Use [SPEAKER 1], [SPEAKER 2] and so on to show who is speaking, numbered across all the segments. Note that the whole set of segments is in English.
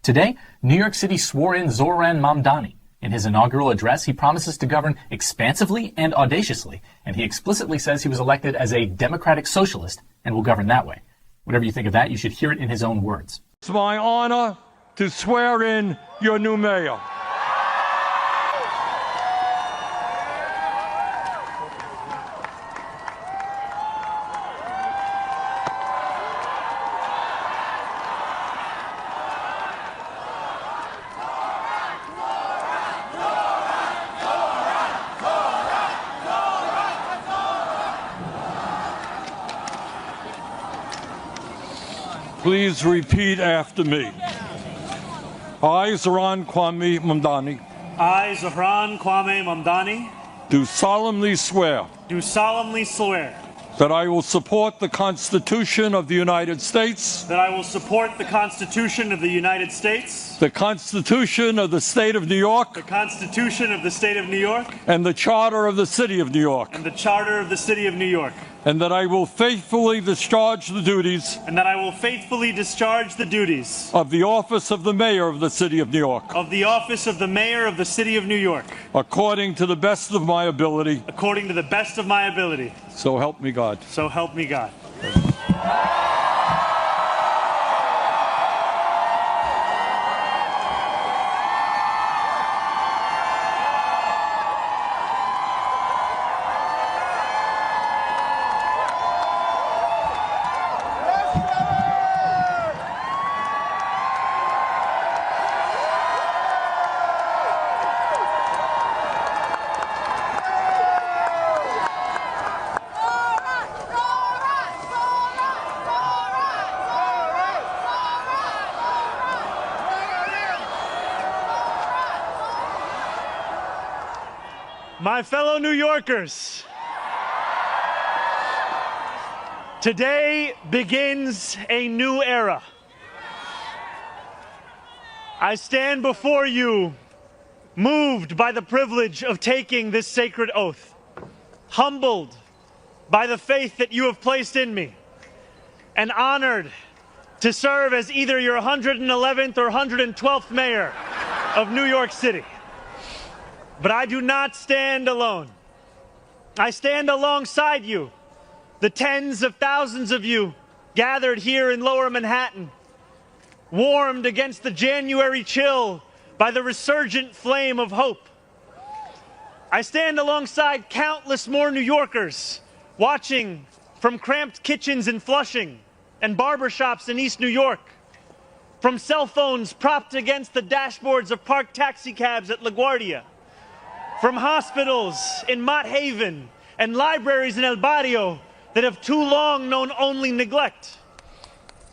[SPEAKER 1] Today, New York City swore in Zohran Mamdani. In his inaugural address, he promises to govern expansively and audaciously, and he explicitly says he was elected as a democratic socialist and will govern that way. Whatever you think of that, you should hear it in his own words.
[SPEAKER 2] It's my honor to swear in your new mayor. Please repeat after me. I, Zohran Mamdani.
[SPEAKER 3] I, Zohran Mamdani.
[SPEAKER 2] Do solemnly swear.
[SPEAKER 3] Do solemnly swear.
[SPEAKER 2] That I will support the Constitution of the United States.
[SPEAKER 3] That I will support the Constitution of the United States.
[SPEAKER 2] The Constitution of the State of New York.
[SPEAKER 3] The Constitution of the State of New York.
[SPEAKER 2] And the Charter of the City of New York.
[SPEAKER 3] And the Charter of the City of New York.
[SPEAKER 2] And that I will faithfully discharge the duties.
[SPEAKER 3] And that I will faithfully discharge the duties.
[SPEAKER 2] Of the office of the Mayor of the City of New York.
[SPEAKER 3] Of the office of the Mayor of the City of New York.
[SPEAKER 2] According to the best of my ability.
[SPEAKER 3] According to the best of my ability.
[SPEAKER 2] So help me God.
[SPEAKER 3] So help me God. My fellow New Yorkers, today begins a new era. I stand before you, moved by the privilege of taking this sacred oath, humbled by the faith that you have placed in me, and honored to serve as either your 111th or 112th mayor of New York City. But I do not stand alone. I stand alongside you, the tens of thousands of you gathered here in Lower Manhattan, warmed against the January chill by the resurgent flame of hope. I stand alongside countless more New Yorkers watching from cramped kitchens in Flushing and barbershops in East New York, from cell phones propped against the dashboards of parked taxicabs at LaGuardia, from hospitals in Mott Haven and libraries in El Barrio that have too long known only neglect.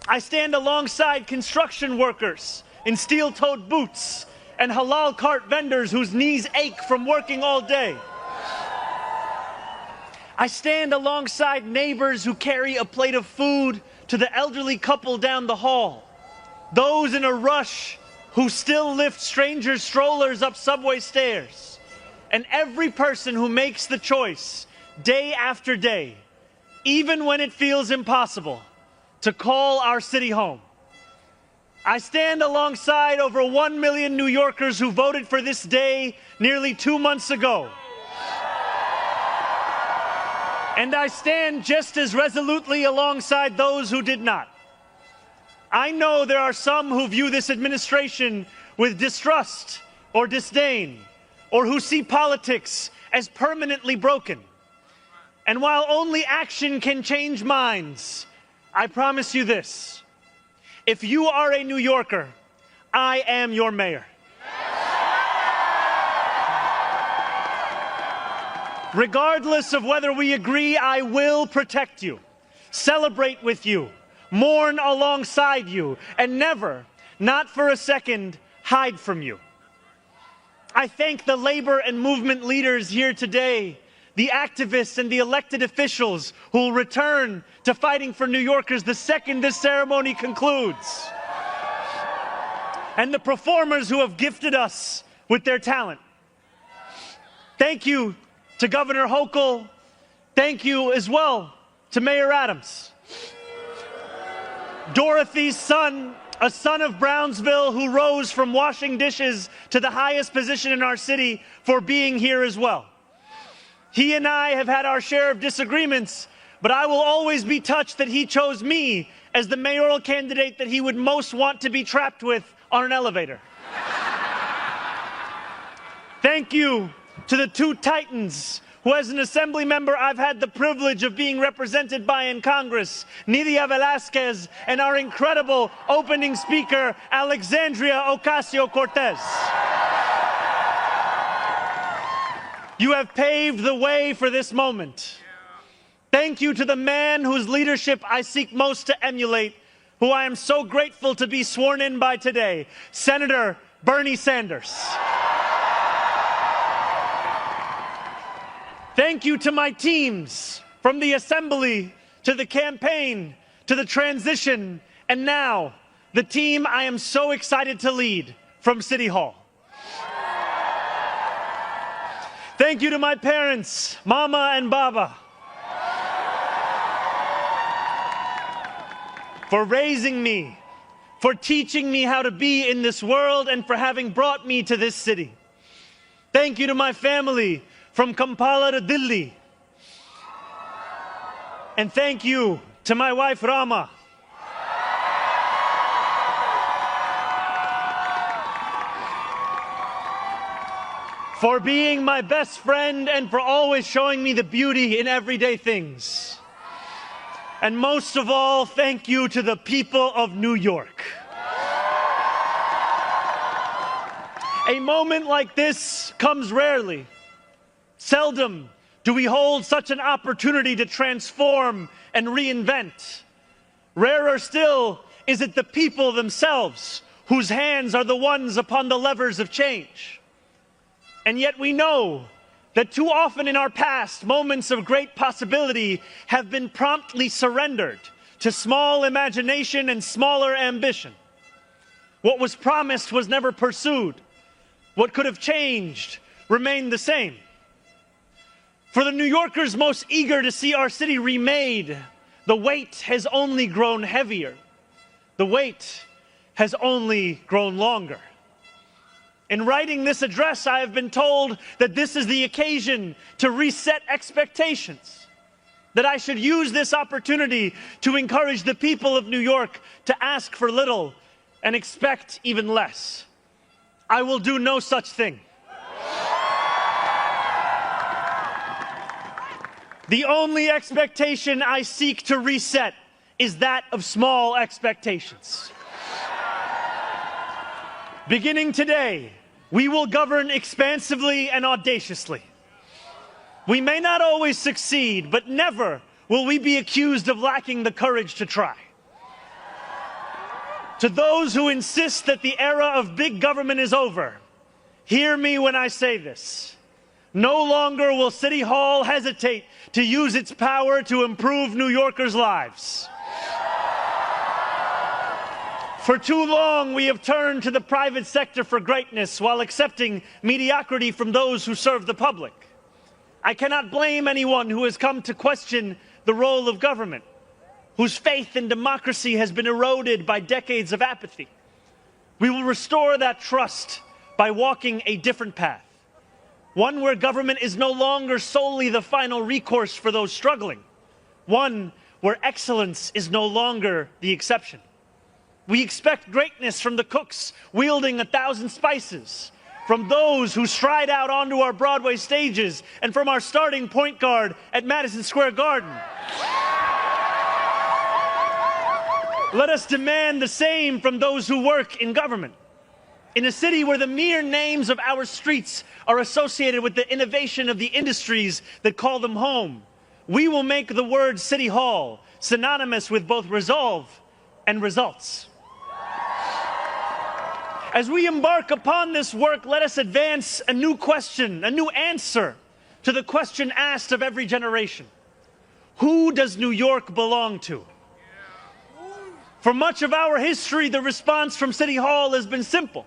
[SPEAKER 3] I stand alongside construction workers in steel-toed boots and halal cart vendors whose knees ache from working all day. I stand alongside neighbors who carry a plate of food to the elderly couple down the hall, those in a rush who still lift strangers' strollers up subway stairs, and every person who makes the choice day after day, even when it feels impossible, to call our city home. I stand alongside over 1 million New Yorkers who voted for this day nearly 2 months ago. And I stand just as resolutely alongside those who did not. I know there are some who view this administration with distrust or disdain, or who see politics as permanently broken. And while only action can change minds, I promise you this: if you are a New Yorker, I am your mayor. Regardless of whether we agree, I will protect you, celebrate with you, mourn alongside you, and never, not for a second, hide from you. I thank the labor and movement leaders here today, the activists and the elected officials who will return to fighting for New Yorkers the second this ceremony concludes, and the performers who have gifted us with their talent. Thank you to Governor Hochul. Thank you as well to Mayor Adams. Dorothy's son, a son of Brownsville who rose from washing dishes to the highest position in our city for being here as well. He and I have had our share of disagreements, but I will always be touched that he chose me as the mayoral candidate that he would most want to be trapped with on an elevator. Thank you to the two titans who, as an assembly member, I've had the privilege of being represented by in Congress, Nidia Velázquez, and our incredible opening speaker, Alexandria Ocasio-Cortez. You have paved the way for this moment. Thank you to the man whose leadership I seek most to emulate, who I am so grateful to be sworn in by today, Senator Bernie Sanders. Thank you to my teams, from the assembly to the campaign to the transition, and now the team I am so excited to lead from City Hall. Thank you to my parents, Mama and Baba, for raising me, for teaching me how to be in this world, and for having brought me to this city. Thank you to my family, from Kampala to Delhi. And thank you to my wife, Rama. For being my best friend and for always showing me the beauty in everyday things. And most of all, thank you to the people of New York. A moment like this comes rarely. Seldom do we hold such an opportunity to transform and reinvent. Rarer still is it the people themselves whose hands are the ones upon the levers of change. And yet we know that too often in our past, moments of great possibility have been promptly surrendered to small imagination and smaller ambition. What was promised was never pursued. What could have changed remained the same. For the New Yorkers most eager to see our city remade, the weight has only grown heavier. The weight has only grown longer. In writing this address, I have been told that this is the occasion to reset expectations, that I should use this opportunity to encourage the people of New York to ask for little and expect even less. I will do no such thing. The only expectation I seek to reset is that of small expectations. Beginning today, we will govern expansively and audaciously. We may not always succeed, but never will we be accused of lacking the courage to try. To those who insist that the era of big government is over, hear me when I say this. No longer will City Hall hesitate to use its power to improve New Yorkers' lives. For too long, we have turned to the private sector for greatness while accepting mediocrity from those who serve the public. I cannot blame anyone who has come to question the role of government, whose faith in democracy has been eroded by decades of apathy. We will restore that trust by walking a different path. One where government is no longer solely the final recourse for those struggling. One where excellence is no longer the exception. We expect greatness from the cooks wielding 1,000 spices, from those who stride out onto our Broadway stages, and from our starting point guard at Madison Square Garden. Let us demand the same from those who work in government. In a city where the mere names of our streets are associated with the innovation of the industries that call them home, we will make the word City Hall synonymous with both resolve and results. As we embark upon this work, let us advance a new question, a new answer to the question asked of every generation. Who does New York belong to? For much of our history, the response from City Hall has been simple.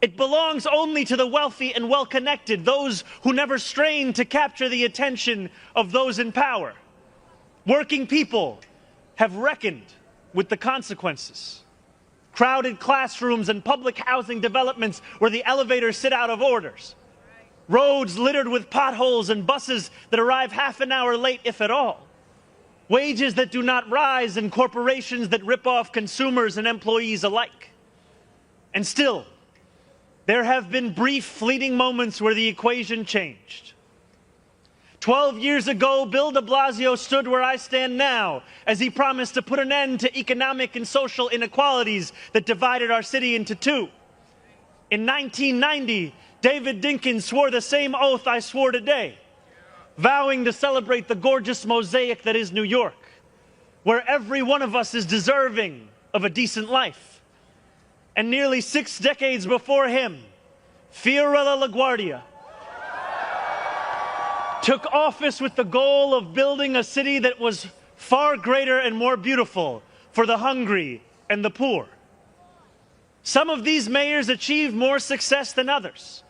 [SPEAKER 3] It belongs only to the wealthy and well-connected, those who never strain to capture the attention of those in power. Working people have reckoned with the consequences. crowded classrooms and public housing developments where the elevators sit out of orders, roads littered with potholes and buses that arrive half an hour late, if at all, wages that do not rise and corporations that rip off consumers and employees alike. And still, there have been brief, fleeting moments where the equation changed. 12 years ago, Bill de Blasio stood where I stand now as he promised to put an end to economic and social inequalities that divided our city into two. In 1990, David Dinkins swore the same oath I swore today, vowing to celebrate the gorgeous mosaic that is New York, where every one of us is deserving of a decent life. And nearly 6 decades before him, Fiorella LaGuardia took office with the goal of building a city that was far greater and more beautiful for the hungry and the poor. Some of these mayors achieved more success than others,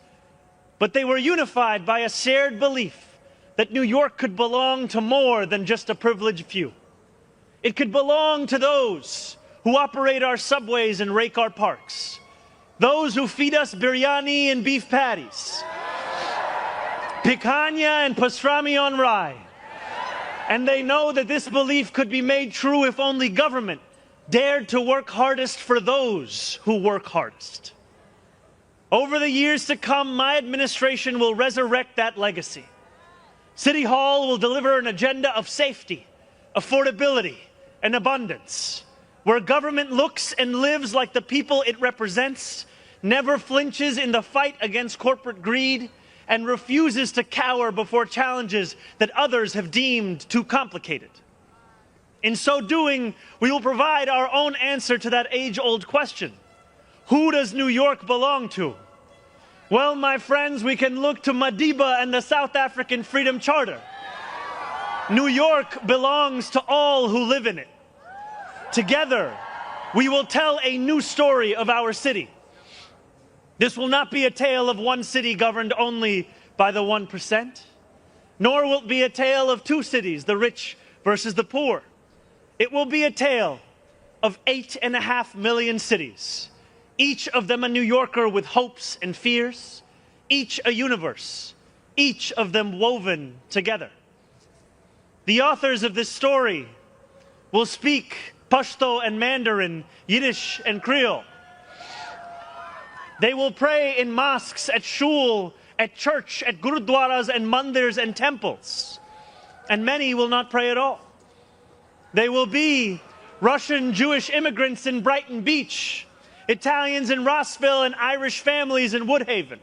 [SPEAKER 3] but they were unified by a shared belief that New York could belong to more than just a privileged few. It could belong to those who operate our subways and rake our parks, those who feed us biryani and beef patties, picanha and pastrami on rye. And they know that this belief could be made true if only government dared to work hardest for those who work hardest. Over the years to come, my administration will resurrect that legacy. City Hall will deliver an agenda of safety, affordability, and abundance, where government looks and lives like the people it represents, never flinches in the fight against corporate greed, and refuses to cower before challenges that others have deemed too complicated. In so doing, we will provide our own answer to that age-old question: who does New York belong to? Well, my friends, we can look to Madiba and the South African Freedom Charter. New York belongs to all who live in it. Together, we will tell a new story of our city. This will not be a tale of one city governed only by the 1%, nor will it be a tale of two cities, the rich versus the poor. It will be a tale of 8.5 million cities, each of them a New Yorker with hopes and fears, each a universe, each of them woven together. The authors of this story will speak Pashto and Mandarin, Yiddish and Creole. They will pray in mosques, at shul, at church, at gurudwaras and mandirs and temples. And many will not pray at all. They will be Russian Jewish immigrants in Brighton Beach, Italians in Rossville, and Irish families in Woodhaven,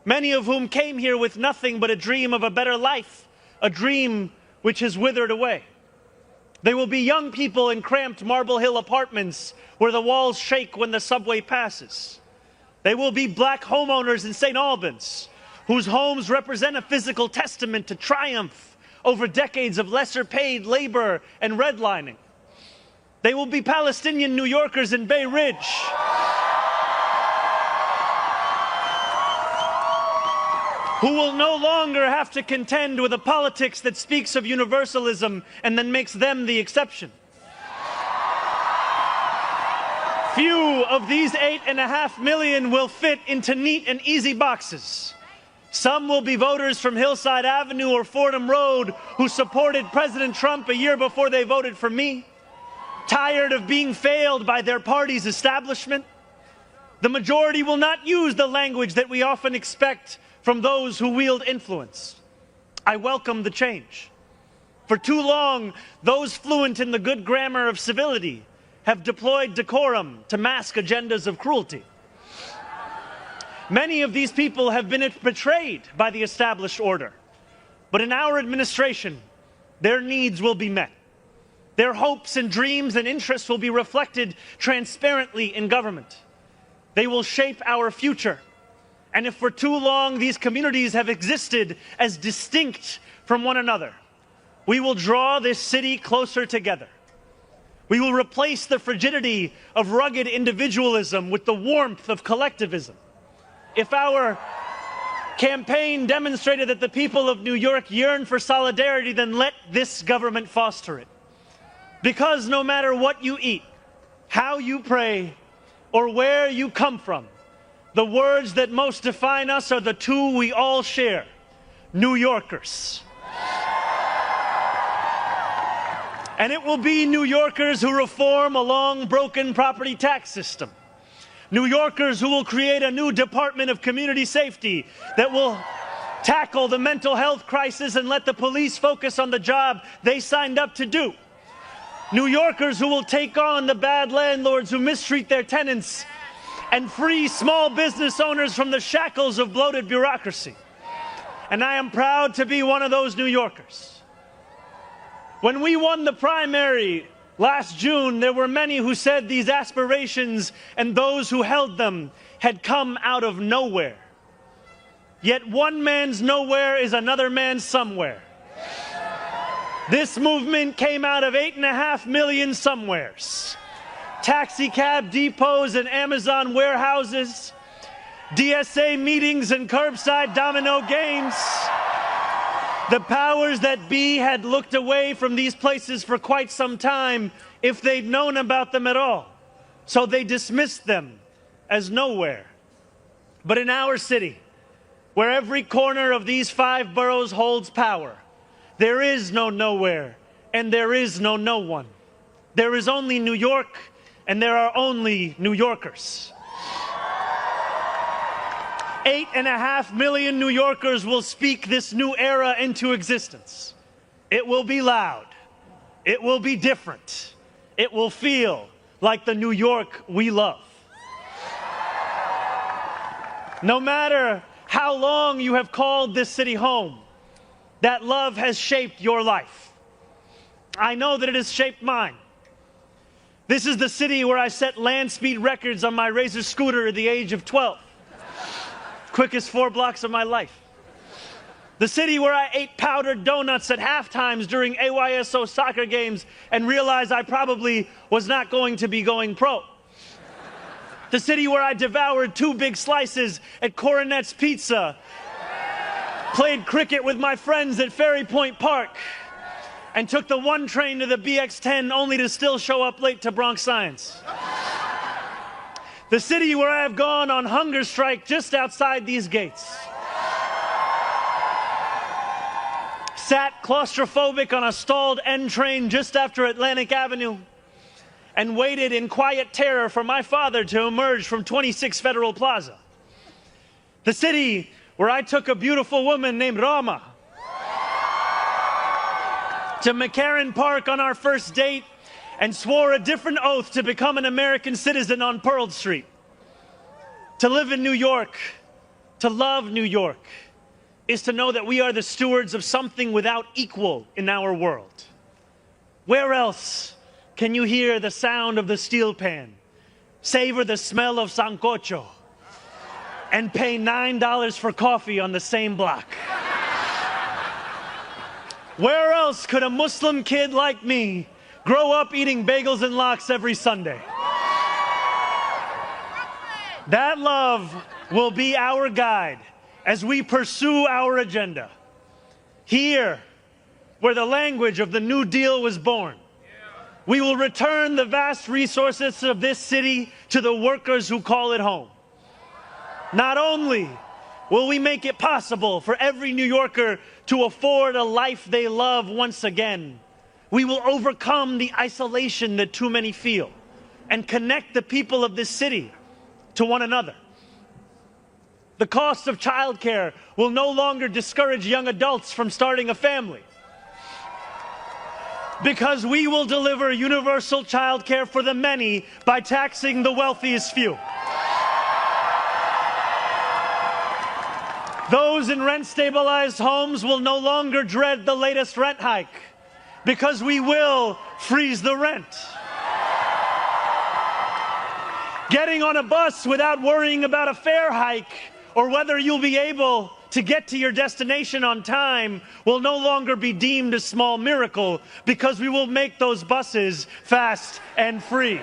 [SPEAKER 3] many of whom came here with nothing but a dream of a better life, a dream which has withered away. They will be young people in cramped Marble Hill apartments where the walls shake when the subway passes. They will be black homeowners in St. Albans, whose homes represent a physical testament to triumph over decades of lesser-paid labor and redlining. They will be Palestinian New Yorkers in Bay Ridge, who will no longer have to contend with a politics that speaks of universalism and then makes them the exception. Few of these 8.5 million will fit into neat and easy boxes. Some will be voters from Hillside Avenue or Fordham Road who supported President Trump a year before they voted for me, tired of being failed by their party's establishment. The majority will not use the language that we often expect from those who wield influence. I welcome the change. For too long, those fluent in the good grammar of civility have deployed decorum to mask agendas of cruelty. Many of these people have been betrayed by the established order. But in our administration, their needs will be met. Their hopes and dreams and interests will be reflected transparently in government. They will shape our future. And if for too long these communities have existed as distinct from one another, we will draw this city closer together. We will replace the frigidity of rugged individualism with the warmth of collectivism. If our campaign demonstrated that the people of New York yearn for solidarity, then let this government foster it. Because no matter what you eat, how you pray, or where you come from, the words that most define us are the two we all share: New Yorkers. And it will be New Yorkers who reform a long broken property tax system. New Yorkers who will create a new Department of Community Safety that will tackle the mental health crisis and let the police focus on the job they signed up to do. New Yorkers who will take on the bad landlords who mistreat their tenants and free small business owners from the shackles of bloated bureaucracy. And I am proud to be one of those New Yorkers. When we won the primary last June, there were many who said these aspirations and those who held them had come out of nowhere. Yet one man's nowhere is another man's somewhere. This movement came out of 8.5 million somewheres. Taxi cab depots and Amazon warehouses, DSA meetings and curbside domino games. The powers that be had looked away from these places for quite some time if they'd known about them at all. So they dismissed them as nowhere. But in our city, where every corner of these 5 boroughs holds power, there is no nowhere and there is no no one. There is only New York and there are only New Yorkers. 8.5 million New Yorkers will speak this new era into existence. It will be loud. It will be different. It will feel like the New York we love. No matter how long you have called this city home, that love has shaped your life. I know that it has shaped mine. This is the city where I set land speed records on my Razor scooter at the age of 12. Quickest 4 blocks of my life. The city where I ate powdered donuts at half times during AYSO soccer games and realized I probably was not going to be going pro. The city where I devoured 2 big slices at Coronet's Pizza, played cricket with my friends at Ferry Point Park, and took the 1 train to the BX10 only to still show up late to Bronx Science. The city where I have gone on hunger strike just outside these gates. Sat claustrophobic on a stalled N train just after Atlantic Avenue and waited in quiet terror for my father to emerge from 26 Federal Plaza. The city where I took a beautiful woman named Rama to McCarran Park on our first date and swore a different oath to become an American citizen on Pearl Street. To live in New York, to love New York, is to know that we are the stewards of something without equal in our world. Where else can you hear the sound of the steel pan, savor the smell of sancocho, and pay $9 for coffee on the same block? Where else could a Muslim kid like me grow up eating bagels and lox every Sunday? That love will be our guide as we pursue our agenda. Here, where the language of the New Deal was born, we will return the vast resources of this city to the workers who call it home. Not only will we make it possible for every New Yorker to afford a life they love once again, we will overcome the isolation that too many feel and connect the people of this city to one another. The cost of childcare will no longer discourage young adults from starting a family, because we will deliver universal childcare for the many by taxing the wealthiest few. Those in rent-stabilized homes will no longer dread the latest rent hike, because we will freeze the rent. Getting on a bus without worrying about a fare hike or whether you'll be able to get to your destination on time will no longer be deemed a small miracle, because we will make those buses fast and free.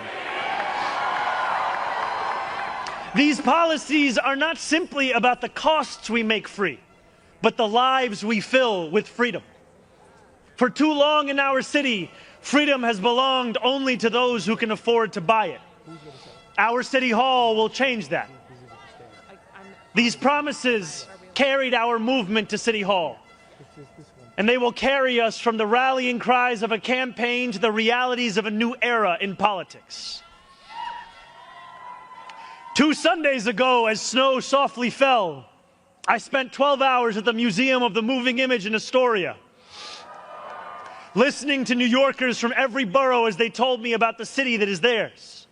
[SPEAKER 3] These policies are not simply about the costs we make free, but the lives we fill with freedom. For too long in our city, freedom has belonged only to those who can afford to buy it. Our City Hall will change that. These promises carried our movement to City Hall, and they will carry us from the rallying cries of a campaign to the realities of a new era in politics. 2 Sundays ago, as snow softly fell, I spent 12 hours at the Museum of the Moving Image in Astoria, listening to New Yorkers from every borough as they told me about the city that is theirs.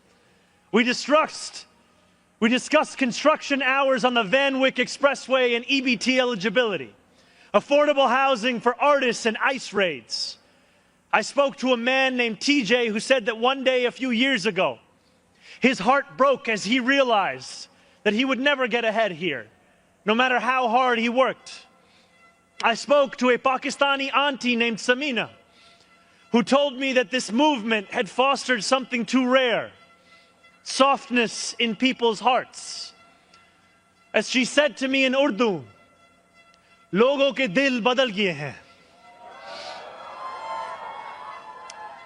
[SPEAKER 3] We discussed construction hours on the Van Wyck Expressway and EBT eligibility, affordable housing for artists and ICE raids. I spoke to a man named TJ who said that one day a few years ago, his heart broke as he realized that he would never get ahead here, no matter how hard he worked. I spoke to a Pakistani auntie named Samina, who told me that this movement had fostered something too rare: softness in people's hearts. As she said to me in Urdu, "Logo ke dil badal gaye hain."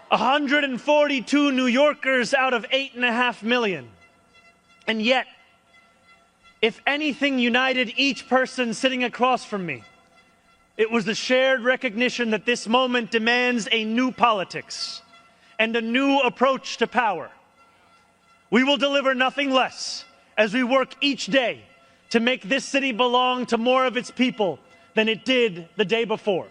[SPEAKER 3] 142 New Yorkers out of 8.5 million. And yet, if anything united each person sitting across from me, it was the shared recognition that this moment demands a new politics and a new approach to power. We will deliver nothing less as we work each day to make this city belong to more of its people than it did the day before.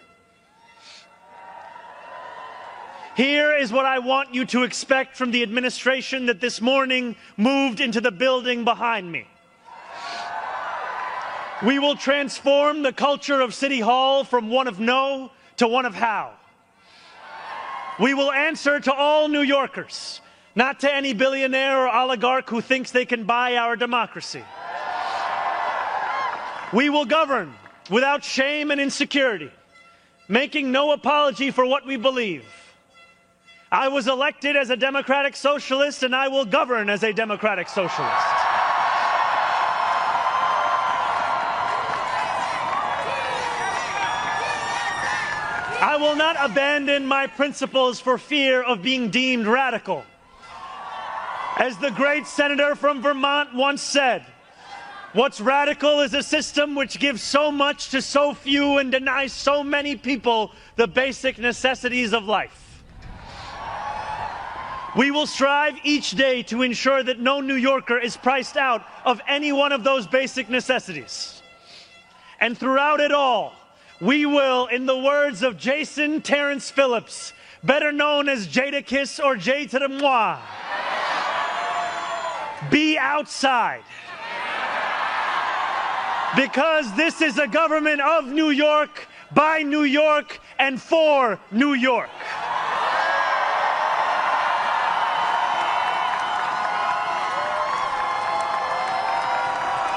[SPEAKER 3] Here is what I want you to expect from the administration that this morning moved into the building behind me. We will transform the culture of City Hall from one of no to one of how. We will answer to all New Yorkers, not to any billionaire or oligarch who thinks they can buy our democracy. We will govern without shame and insecurity, making no apology for what we believe. I was elected as a democratic socialist, and I will govern as a democratic socialist. I will not abandon my principles for fear of being deemed radical. As the great senator from Vermont once said, what's radical is a system which gives so much to so few and denies so many people the basic necessities of life. We will strive each day to ensure that no New Yorker is priced out of any one of those basic necessities. And throughout it all, we will, in the words of Jason Terrence Phillips, better known as Jadakiss or Jay to the moi, be outside. Because this is a government of New York, by New York, and for New York.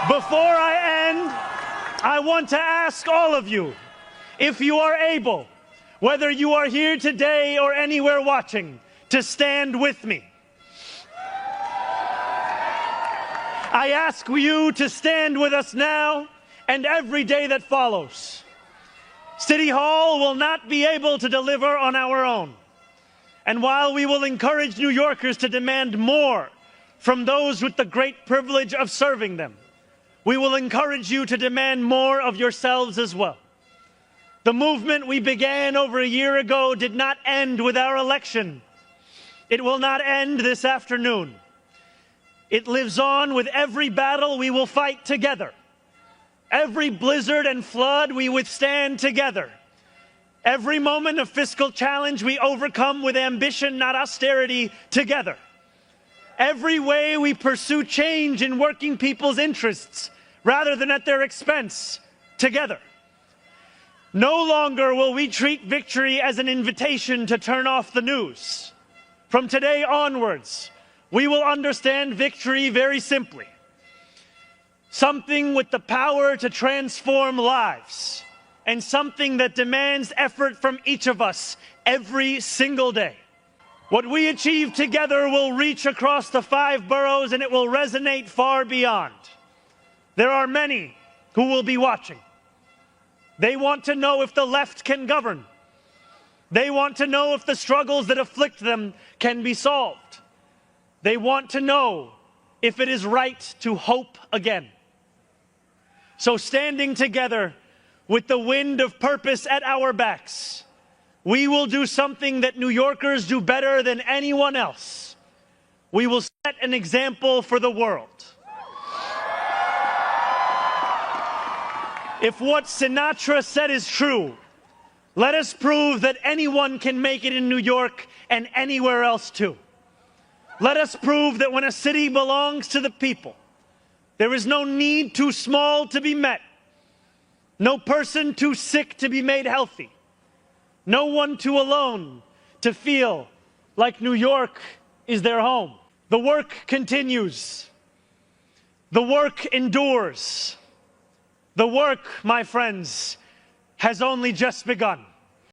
[SPEAKER 3] Before I end, I want to ask all of you, if you are able, whether you are here today or anywhere watching, to stand with me. I ask you to stand with us now and every day that follows. City Hall will not be able to deliver on our own. And while we will encourage New Yorkers to demand more from those with the great privilege of serving them, we will encourage you to demand more of yourselves as well. The movement we began over a year ago did not end with our election. It will not end this afternoon. It lives on with every battle we will fight together. Every blizzard and flood we withstand together. Every moment of fiscal challenge we overcome with ambition, not austerity, together. Every way we pursue change in working people's interests rather than at their expense, together. No longer will we treat victory as an invitation to turn off the news. From today onwards, we will understand victory very simply. Something with the power to transform lives, and something that demands effort from each of us every single day. What we achieve together will reach across the 5 boroughs, and it will resonate far beyond. There are many who will be watching. They want to know if the left can govern. They want to know if the struggles that afflict them can be solved. They want to know if it is right to hope again. So standing together with the wind of purpose at our backs, we will do something that New Yorkers do better than anyone else. We will set an example for the world. If what Sinatra said is true, let us prove that anyone can make it in New York and anywhere else too. Let us prove that when a city belongs to the people, there is no need too small to be met, no person too sick to be made healthy, no one too alone to feel like New York is their home. The work continues. The work endures. The work, my friends, has only just begun.